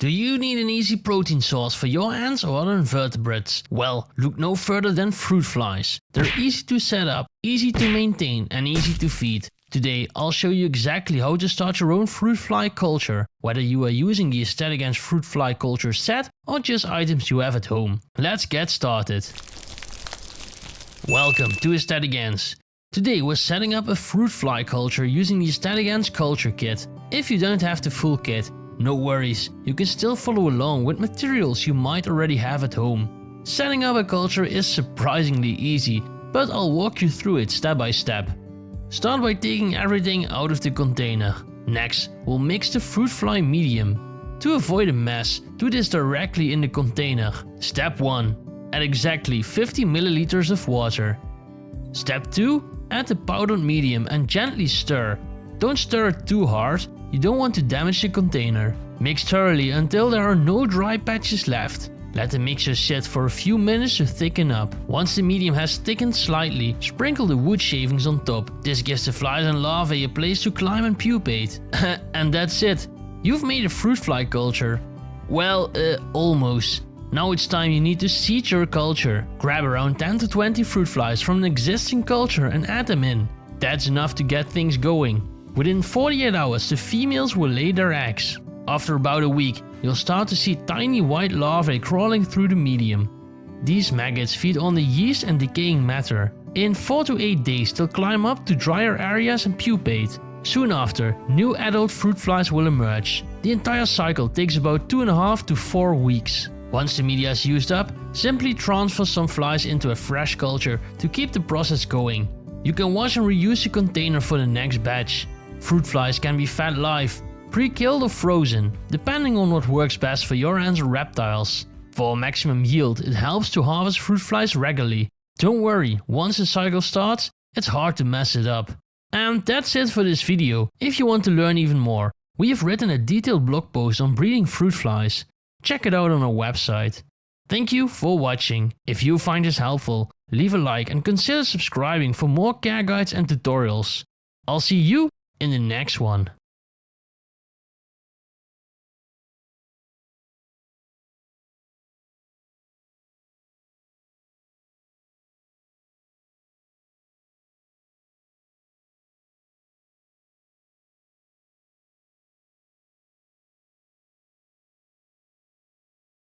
Do you need an easy protein source for your ants or other invertebrates? Well, look no further than fruit flies. They're easy to set up, easy to maintain and easy to feed. Today I'll show you exactly how to start your own fruit fly culture, whether you are using the Esthetic fruit fly culture set or just items you have at home. Let's get started. Welcome to Esthetic. Today we're setting up a fruit fly culture using the Esthetic culture kit. If you don't have the full kit, no worries, you can still follow along with materials you might already have at home. Setting up a culture is surprisingly easy, but I'll walk you through it step by step. Start by taking everything out of the container. Next, we'll mix the fruit fly medium. To avoid a mess, do this directly in the container. Step 1. Add exactly 50 milliliters of water. Step 2. Add the powdered medium and gently stir. Don't stir it too hard, you don't want to damage the container. Mix thoroughly until there are no dry patches left. Let the mixture sit for a few minutes to thicken up. Once the medium has thickened slightly, sprinkle the wood shavings on top. This gives the flies and larvae a place to climb and pupate. And that's it. You've made a fruit fly culture. Well, almost. Now it's time you need to seed your culture. Grab around 10 to 20 fruit flies from an existing culture and add them in. That's enough to get things going. Within 48 hours the females will lay their eggs. After about a week, you'll start to see tiny white larvae crawling through the medium. These maggots feed on the yeast and decaying matter. In 4 to 8 days they'll climb up to drier areas and pupate. Soon after, new adult fruit flies will emerge. The entire cycle takes about 2.5 to 4 weeks. Once the media is used up, simply transfer some flies into a fresh culture to keep the process going. You can wash and reuse the container for the next batch. Fruit flies can be fed live, pre-killed or frozen, depending on what works best for your ants or reptiles. For maximum yield, it helps to harvest fruit flies regularly. Don't worry, once the cycle starts, it's hard to mess it up. And that's it for this video. If you want to learn even more, we have written a detailed blog post on breeding fruit flies. Check it out on our website. Thank you for watching. If you find this helpful, leave a like and consider subscribing for more care guides and tutorials. I'll see you in the next one.